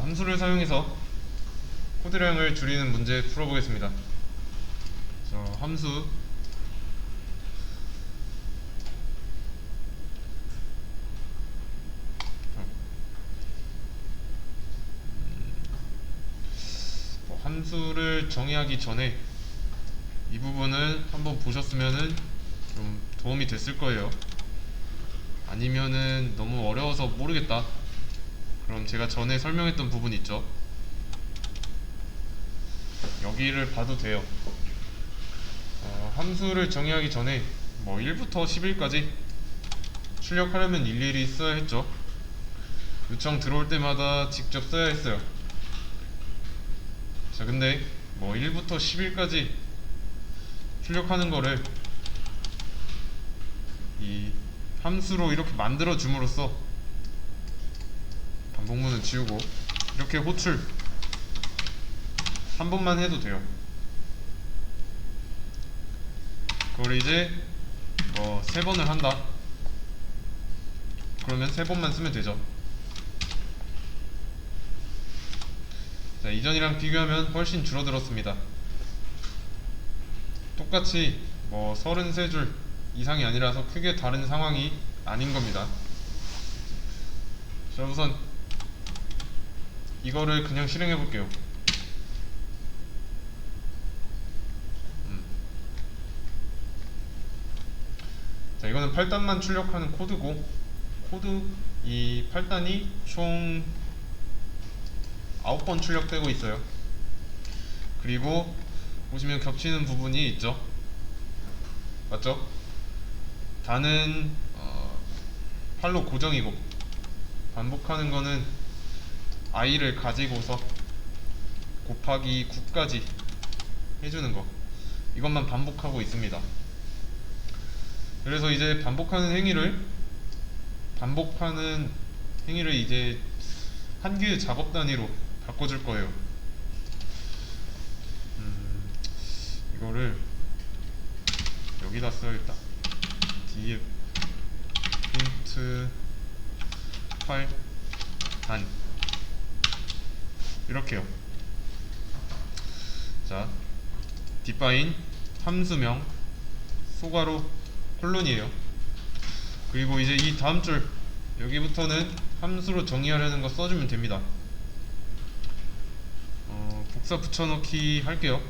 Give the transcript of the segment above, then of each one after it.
함수를 사용해서 코드량을 줄이는 문제 풀어보겠습니다. 함수 함수를 정의하기 전에 이 부분을 한번 보셨으면은 좀 도움이 됐을 거예요. 아니면은 너무 어려워서 모르겠다, 그럼 제가 전에 설명했던 부분 있죠? 여기를 봐도 돼요. 함수를 정의하기 전에 1부터 11까지 출력하려면 일일이 써야 했죠. 요청 들어올 때마다 직접 써야 했어요. 자, 근데 1부터 11까지 출력하는 거를 이 함수로 이렇게 만들어 줌으로써 반복문은 지우고 이렇게 호출 한 번만 해도 돼요. 그걸 이제 세 번을 한다, 그러면 세 번만 쓰면 되죠. 자, 이전이랑 비교하면 훨씬 줄어들었습니다. 똑같이 33줄 이상이 아니라서 크게 다른 상황이 아닌 겁니다. 자, 우선 이거를 그냥 실행해 볼게요. 자, 이거는 8단만 출력하는 코드고, 이 8단이 총 9번 출력되고 있어요. 그리고 보시면 겹치는 부분이 있죠? 맞죠? 단은 8로 고정이고, 반복하는 거는 i를 가지고서 곱하기 9까지 해주는 거, 이것만 반복하고 있습니다. 그래서 이제 반복하는 행위를 이제 한 개의 작업 단위로 바꿔줄 거예요. 이거를 여기다 써야겠다. df int 8단 이렇게요. 자, define 함수명 소괄호 콜론이에요. 그리고 이제 이 다음 줄 여기부터는 함수로 정의하려는 거 써주면 됩니다. 복사 붙여넣기 할게요.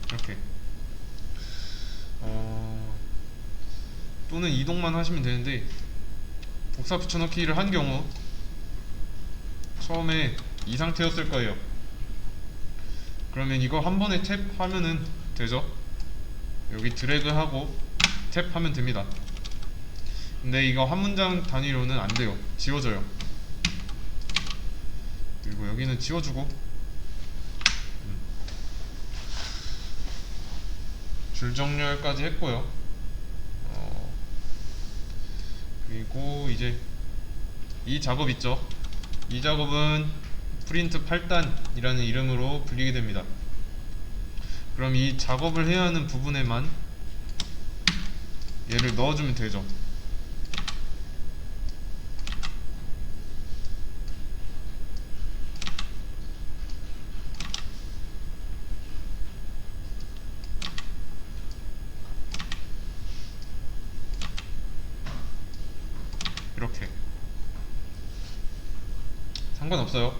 이렇게 또는 이동만 하시면 되는데, 복사 붙여넣기를 한 경우 처음에 이 상태였을 거예요. 그러면 이거 한 번에 탭 하면은 되죠? 여기 드래그 하고 탭 하면 됩니다. 근데 이거 한 문장 단위로는 안 돼요. 지워져요. 그리고 여기는 지워주고, 줄 정렬까지 했고요. 그리고 이제 이 작업 있죠? 이 작업은 프린트 8단이라는 이름으로 불리게 됩니다. 그럼 이 작업을 해야 하는 부분에만 얘를 넣어주면 되죠. 이렇게 상관없어요.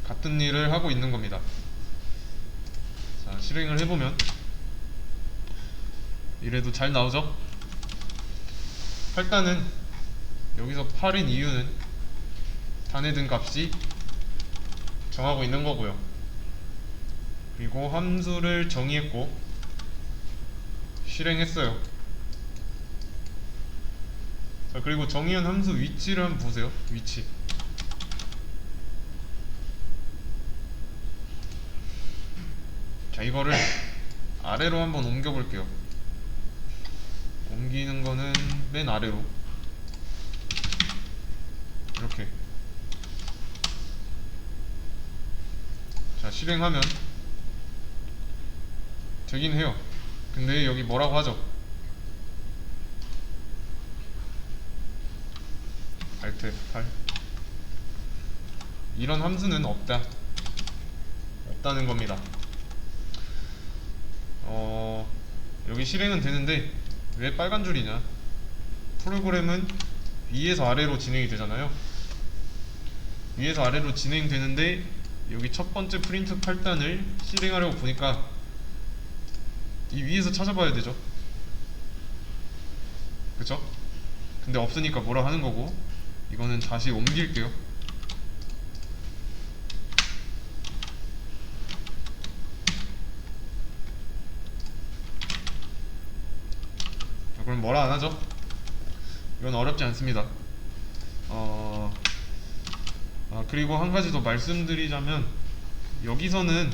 같은 일을 하고 있는 겁니다. 자, 실행을 해보면 이래도 잘 나오죠? 8단은 여기서 8인 이유는 단에 든 값이 정하고 있는 거고요. 그리고 함수를 정의했고 실행했어요. 자, 그리고 정의한 함수 위치를 한번 보세요. 위치. 자, 이거를 아래로 한번 옮겨 볼게요. 옮기는 거는 맨 아래로 이렇게. 자, 실행하면 되긴 해요. 근데 여기 뭐라고 하죠? F8 이런 함수는 없다는 겁니다. 여기 실행은 되는데 왜 빨간 줄이냐? 프로그램은 위에서 아래로 진행이 되잖아요. 위에서 아래로 진행되는데 여기 첫 번째 프린트 8단을 실행하려고 보니까 이 위에서 찾아봐야 되죠. 그쵸? 근데 없으니까 뭐라 하는 거고, 이거는 다시 옮길게요. 자, 그럼 뭐라 안 하죠? 이건 어렵지 않습니다. 그리고 한 가지 더 말씀드리자면, 여기서는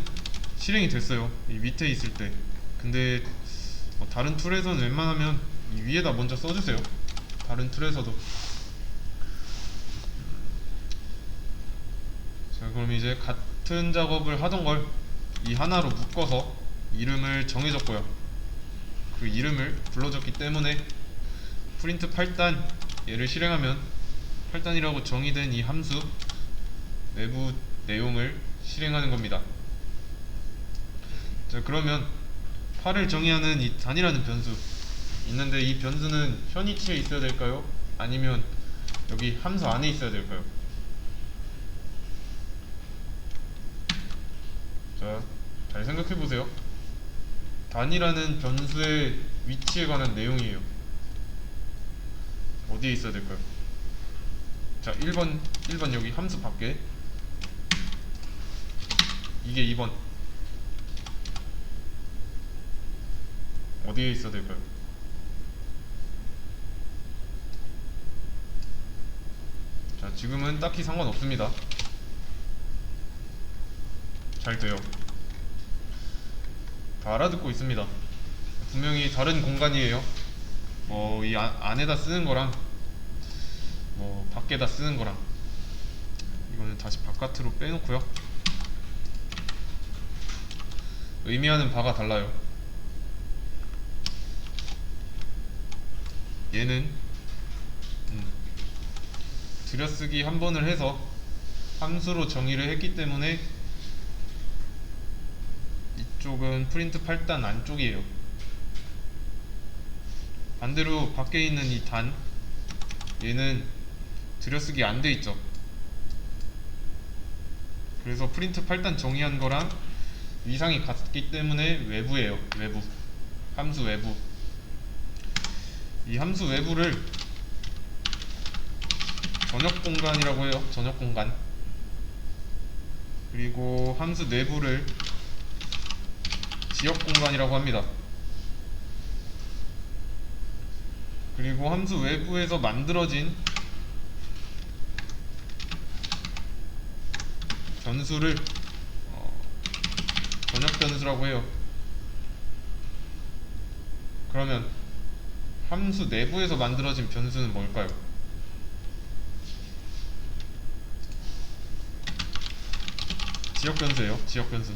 실행이 됐어요. 이 밑에 있을 때. 근데 다른 툴에서는 웬만하면 이 위에다 먼저 써주세요. 다른 툴에서도. 자, 그럼 이제 같은 작업을 하던 걸 이 하나로 묶어서 이름을 정해줬고요. 그 이름을 불러줬기 때문에 프린트 8단 얘를 실행하면 8단이라고 정의된 이 함수 내부 내용을 실행하는 겁니다. 자, 그러면 8을 정의하는 이 단이라는 변수 있는데, 이 변수는 현 위치에 있어야 될까요? 아니면 여기 함수 안에 있어야 될까요? 자, 잘 생각해 보세요. 단이라는 변수의 위치에 관한 내용이에요. 어디에 있어야 될까요? 자, 1번 여기 함수 밖에, 이게 2번 어디에 있어야 될까요? 자, 지금은 딱히 상관없습니다. 잘 돼요. 다 알아듣고 있습니다. 분명히 다른 공간이에요. 이 안에다 쓰는 거랑 밖에다 쓰는 거랑, 이거는 다시 바깥으로 빼놓고요. 의미하는 바가 달라요. 얘는 들여쓰기 한 번을 해서 함수로 정의를 했기 때문에 이쪽은 프린트 8단 안쪽이에요. 반대로 밖에 있는 이 단, 얘는 들여쓰기 안 돼 있죠. 그래서 프린트 8단 정의한 거랑 위상이 같기 때문에 외부예요. 외부. 함수 외부. 이 함수 외부를 전역 공간이라고 해요. 전역 공간. 그리고 함수 내부를 지역 공간이라고 합니다. 그리고 함수 외부에서 만들어진 변수를 전역 변수라고 해요. 그러면 함수 내부에서 만들어진 변수는 뭘까요? 지역 변수예요. 지역 변수.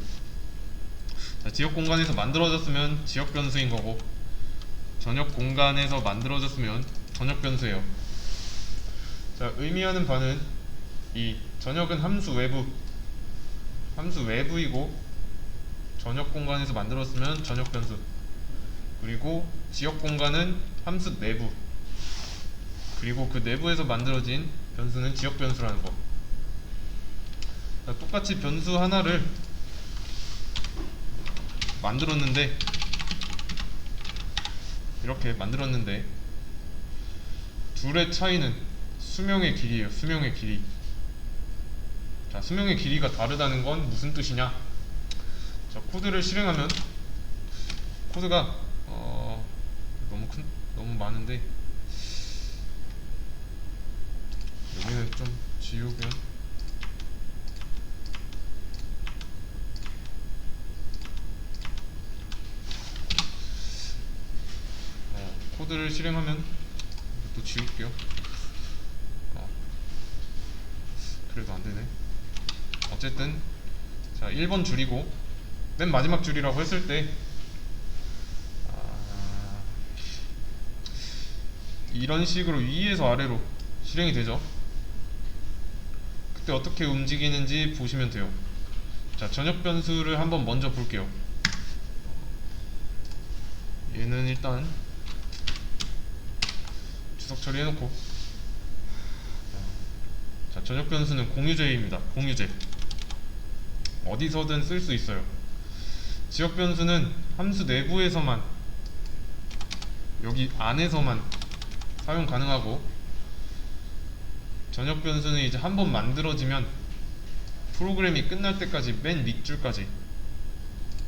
자, 지역 공간에서 만들어졌으면 지역 변수인 거고, 전역 공간에서 만들어졌으면 전역 변수예요. 자, 의미하는 바는 이 전역은 함수 외부이고, 전역 공간에서 만들었으면 전역 변수, 그리고 지역 공간은 함수 내부, 그리고 그 내부에서 만들어진 변수는 지역 변수라는 거. 자, 똑같이 변수 하나를 만들었는데, 이렇게 만들었는데 둘의 차이는 수명의 길이에요. 수명의 길이. 자, 수명의 길이가 다르다는 건 무슨 뜻이냐? 자, 코드를 실행하면 코드가 너무 많은데 여기는 좀 지우면, 코드를 실행하면 또 지울게요. 그래도 안되네. 어쨌든 자, 1번 줄이고 맨 마지막 줄이라고 했을 때 이런 식으로 위에서 아래로 실행이 되죠. 그때 어떻게 움직이는지 보시면 돼요. 자, 전역 변수를 한번 먼저 볼게요. 얘는 일단 주석 처리해놓고, 자, 전역 변수는 공유제입니다. 공유제. 어디서든 쓸 수 있어요. 지역 변수는 함수 내부에서만, 여기 안에서만 사용 가능하고, 전역 변수는 이제 한번 만들어지면 프로그램이 끝날 때까지 맨 밑줄까지,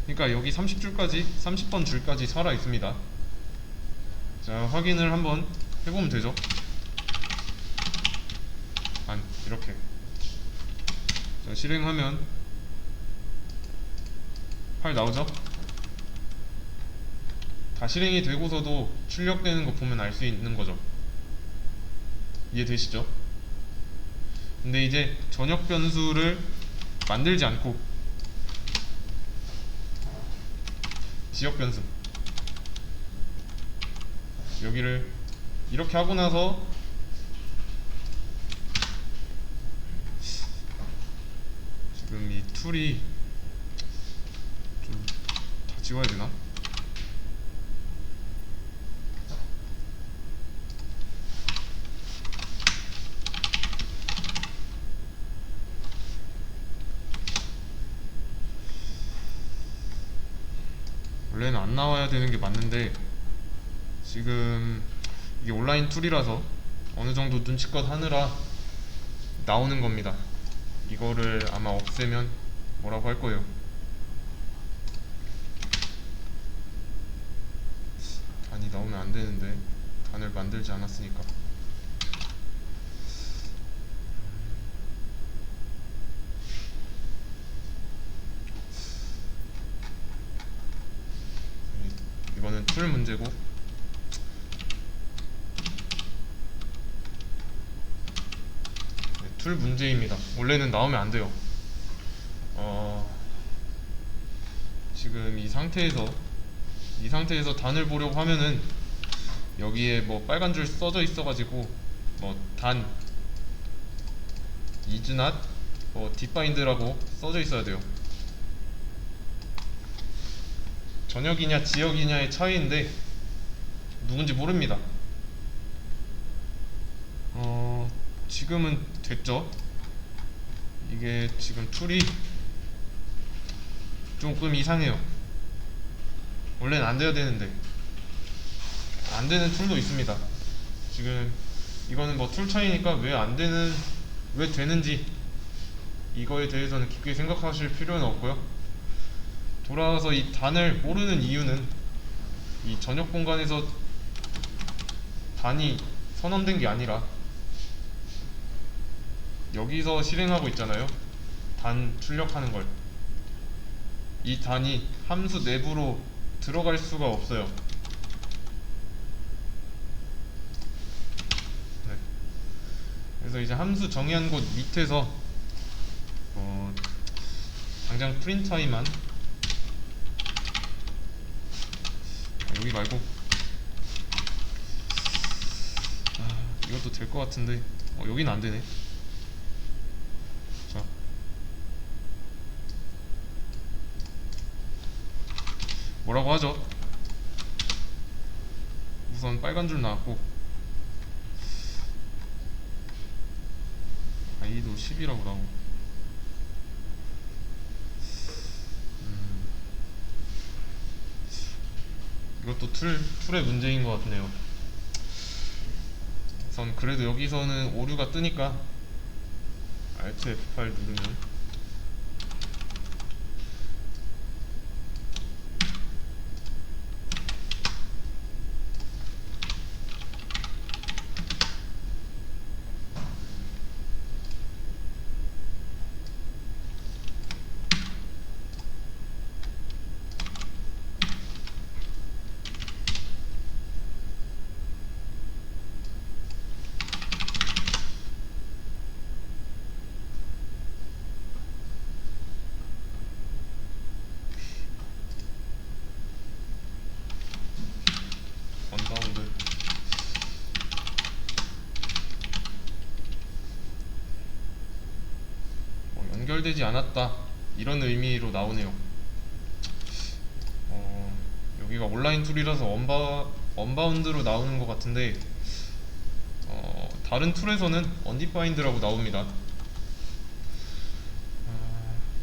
그러니까 여기 30줄까지 30번 줄까지 살아 있습니다. 자, 확인을 한번 해보면 되죠. 이렇게. 자, 실행하면 8 나오죠? 다 실행이 되고서도 출력되는 거 보면 알 수 있는 거죠. 이해되시죠? 근데 이제 전역 변수를 만들지 않고 지역 변수, 여기를 이렇게 하고 나서 지금 이 툴이 좀 다 지워야 되나? 원래는 안 나와야 되는 게 맞는데 지금 이게 온라인 툴이라서 어느 정도 눈치껏 하느라 나오는 겁니다. 이거를 아마 없애면 뭐라고 할 거예요. 단이 나오면 안 되는데, 단을 만들지 않았으니까. 이거는 툴 문제고, 툴 문제입니다. 원래는 나오면 안 돼요. 지금 이 상태에서 단을 보려고 하면은 여기에 뭐 빨간 줄 써져 있어가지고 뭐 단, is not, 뭐 defined라고 써져 있어야 돼요. 전역이냐 지역이냐의 차이인데 누군지 모릅니다. 지금은 됐죠? 이게 지금 툴이 조금 이상해요. 원래는 안 돼야 되는데 안 되는 툴도 있습니다. 지금 이거는 뭐 툴 차이니까 왜 되는지 이거에 대해서는 깊게 생각하실 필요는 없고요. 돌아와서 이 단을 모르는 이유는 이 전역 공간에서 단이 선언된 게 아니라 여기서 실행하고 있잖아요. 단 출력하는 걸. 이 단이 함수 내부로 들어갈 수가 없어요. 네. 그래서 이제 함수 정의한 곳 밑에서 당장 프린트이만, 여기 말고 이것도 될 것 같은데 여긴 안 되네. 자, 뭐라고 하죠? 우선 빨간 줄 나왔고 i도 10이라고 나오고, 이것도 툴의 문제인 것 같네요. 우선 그래도 여기서는 오류가 뜨니까 Alt F8 누르면 연결되지 않았다, 이런 의미로 나오네요. 여기가 온라인 툴이라서 언바운드로 나오는 것 같은데, 다른 툴에서는 undefined라고 나옵니다.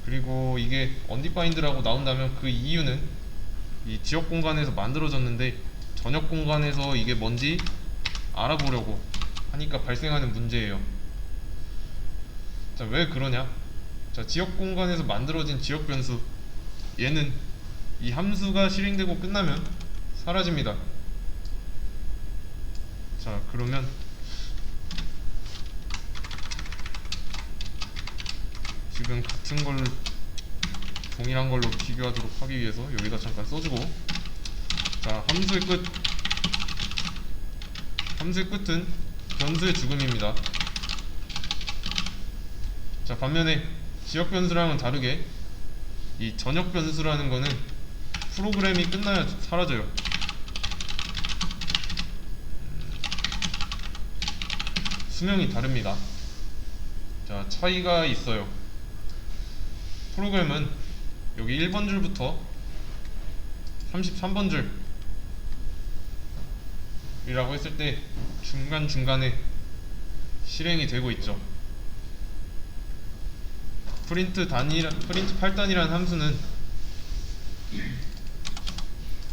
그리고 이게 undefined라고 나온다면 그 이유는 이 지역 공간에서 만들어졌는데 전역 공간에서 이게 뭔지 알아보려고 하니까 발생하는 문제예요. 자, 왜 그러냐? 자, 지역 공간에서 만들어진 지역 변수, 얘는 이 함수가 실행되고 끝나면 사라집니다. 자, 그러면 지금 같은 걸 동일한 걸로 비교하도록 하기 위해서 여기다 잠깐 써주고, 자, 함수의 끝은 변수의 죽음입니다. 자, 반면에 지역 변수랑은 다르게 이 전역 변수라는 거는 프로그램이 끝나야 사라져요. 수명이 다릅니다. 자, 차이가 있어요. 프로그램은 여기 1번 줄부터 33번 줄이라고 했을 때 중간중간에 실행이 되고 있죠. 프린트 8단이라는 함수는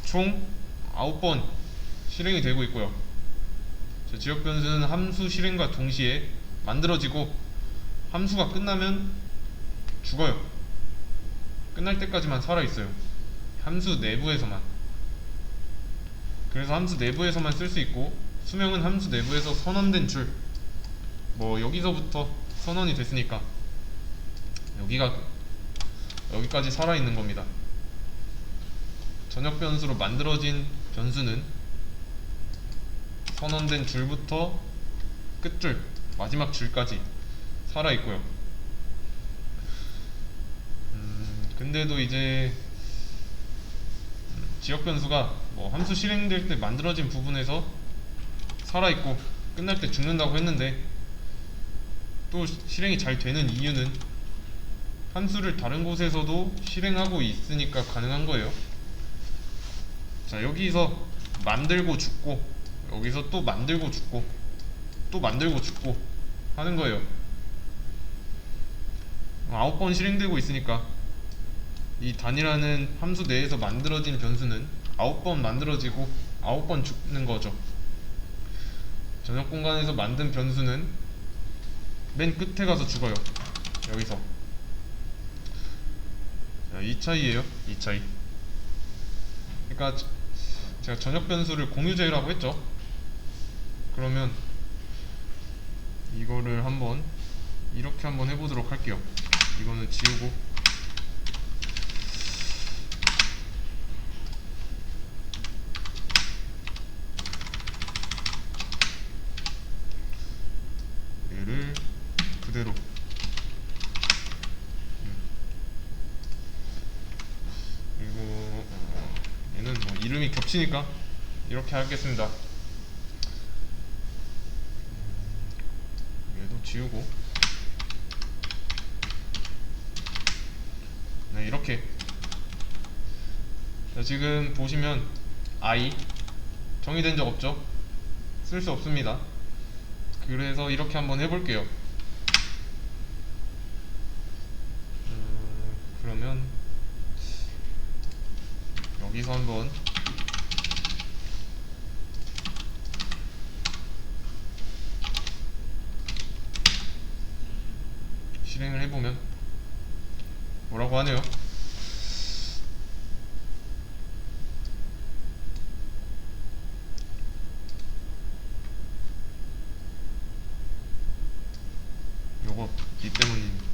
총 9번 실행이 되고 있고요. 지역 변수는 함수 실행과 동시에 만들어지고 함수가 끝나면 죽어요. 끝날 때까지만 살아있어요. 함수 내부에서만. 그래서 함수 내부에서만 쓸 수 있고, 수명은 함수 내부에서 선언된 줄, 뭐 여기서부터 선언이 됐으니까 여기까지 살아있는 겁니다. 전역 변수로 만들어진 변수는 선언된 줄부터 끝줄, 마지막 줄까지 살아있고요. 근데도 이제 지역 변수가 뭐 함수 실행될 때 만들어진 부분에서 살아있고 끝날 때 죽는다고 했는데, 또 실행이 잘 되는 이유는 함수를 다른 곳에서도 실행하고 있으니까 가능한 거예요. 자, 여기서 만들고 죽고, 여기서 또 만들고 죽고, 또 만들고 죽고 하는 거예요. 9번 실행되고 있으니까 이 단이라는 함수 내에서 만들어진 변수는 9번 만들어지고 9번 죽는 거죠. 전역 공간에서 만든 변수는 맨 끝에 가서 죽어요. 여기서. 자, 이 차이예요. 이 차이. 그러니까 제가 전역 변수를 공유제라고 했죠. 그러면 이거를 이렇게 한번 해보도록 할게요. 이거는 지우고, 얘를 그대로, 그리고 얘는 뭐 이름이 겹치니까 이렇게 하겠습니다. 얘도 지우고, 네, 이렇게. 자, 지금 보시면 I 정의된 적 없죠? 쓸 수 없습니다. 그래서 이렇게 한번 해볼게요. 그러면 여기서 한번 실행을 해보면 뭐라고 하네요. 요거 이 때문입니다.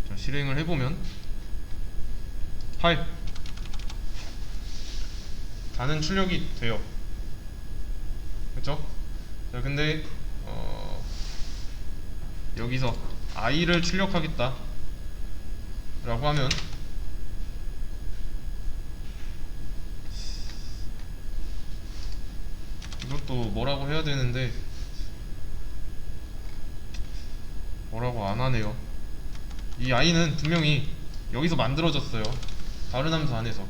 자, 실행을 해보면 8 다는 출력이 돼요. 그쵸? 자, 근데 여기서 i를 출력하겠다 라고 하면 이것도 뭐라고 해야 되는데, 뭐라고 안 하네요. 이 i는 분명히 여기서 만들어졌어요. 다른 함수 안에서.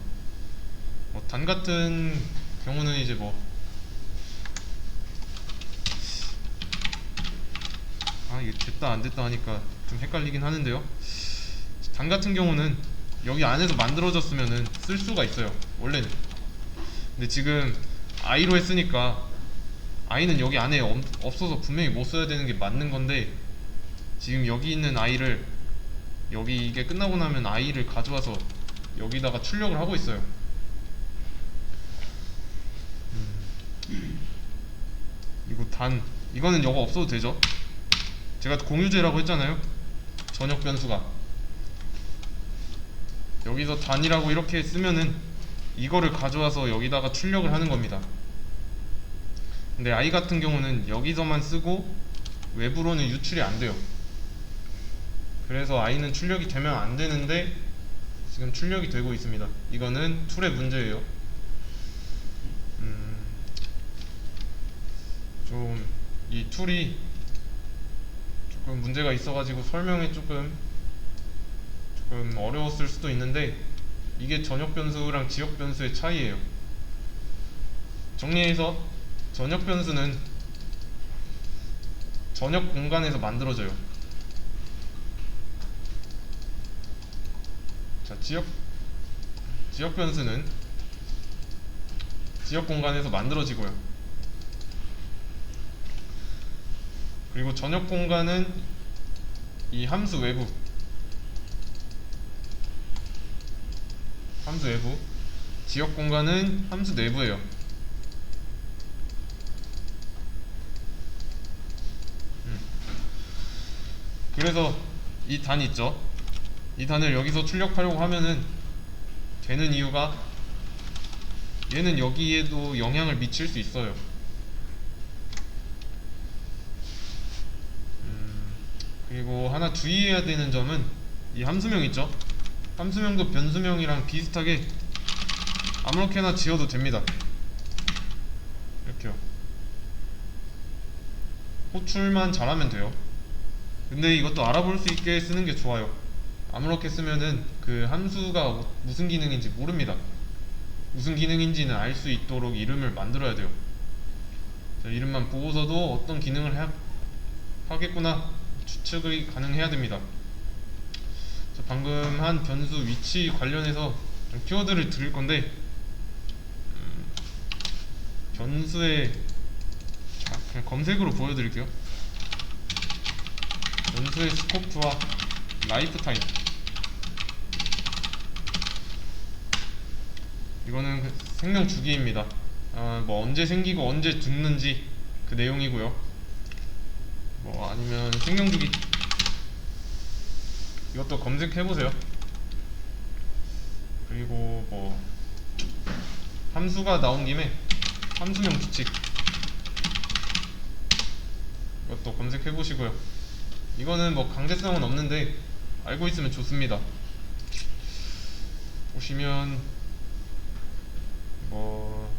뭐 단 같은 경우는 이제 뭐 이게 됐다 안 됐다 하니까 좀 헷갈리긴 하는데요. 단 같은 경우는 여기 안에서 만들어졌으면은 쓸 수가 있어요, 원래는. 근데 지금 i로 했으니까 i는 여기 안에 없어서 분명히 못 써야 되는 게 맞는 건데, 지금 여기 있는 i를, 여기 이게 끝나고 나면 i를 가져와서 여기다가 출력을 하고 있어요. 이거는 영어 없어도 되죠. 제가 공유제라고 했잖아요. 전역 변수가 여기서 단이라고 이렇게 쓰면은 이거를 가져와서 여기다가 출력을 하는 겁니다. 근데 i 같은 경우는 여기서만 쓰고 외부로는 유출이 안 돼요. 그래서 i는 출력이 되면 안 되는데 지금 출력이 되고 있습니다. 이거는 툴의 문제예요. 좀 이 툴이 조금 문제가 있어가지고 설명이 조금 어려웠을 수도 있는데, 이게 전역 변수랑 지역 변수의 차이예요. 정리해서 전역 변수는 전역 공간에서 만들어져요. 자, 지역 변수는 지역 공간에서 만들어지고요. 그리고 전역 공간은 이 함수 외부, 지역 공간은 함수 내부예요. 그래서 이 단 있죠? 이 단을 여기서 출력하려고 하면은 되는 이유가, 얘는 여기에도 영향을 미칠 수 있어요. 그리고 하나 주의해야 되는 점은 이 함수명 있죠? 함수명도 변수명이랑 비슷하게 아무렇게나 지어도 됩니다. 이렇게요. 호출만 잘하면 돼요. 근데 이것도 알아볼 수 있게 쓰는 게 좋아요. 아무렇게 쓰면은 그 함수가 무슨 기능인지 모릅니다. 무슨 기능인지는 알 수 있도록 이름을 만들어야 돼요. 자, 이름만 보고서도 어떤 기능을 하겠구나 추측이 가능해야 됩니다. 자, 방금 한 변수 위치 관련해서 키워드를 드릴 건데, 변수의 그냥 검색으로 보여드릴게요. 변수의 스코프와 라이프 타임, 이거는 생명 주기입니다. 뭐 언제 생기고 언제 죽는지 그 내용이고요. 뭐 아니면 생명 주기, 이것도 검색해보세요. 그리고 뭐 함수가 나온 김에 함수명 규칙, 이것도 검색해보시고요. 이거는 뭐 강제성은 없는데 알고 있으면 좋습니다. 보시면 뭐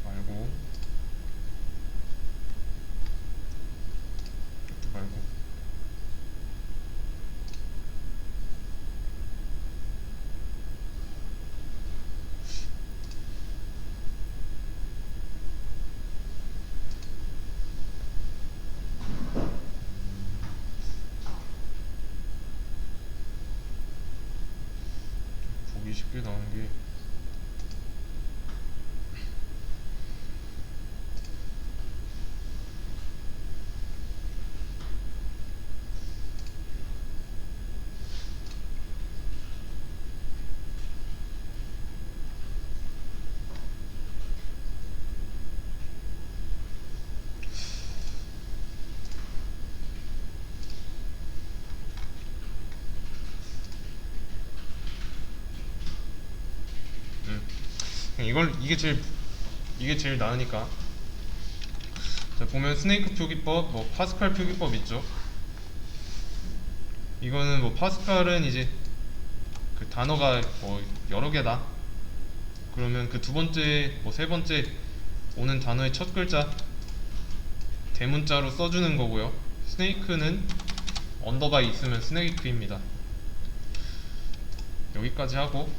말고 이것도 말고 보기 쉽게 나오는 게, 이게 제일 나으니까. 자, 보면 스네이크 표기법, 뭐 파스칼 표기법 있죠. 이거는 뭐 파스칼은 이제 그 단어가 뭐 여러 개다 그러면 그 두 번째 뭐 세 번째 오는 단어의 첫 글자 대문자로 써주는 거고요. 스네이크는 언더바 있으면 스네이크입니다. 여기까지 하고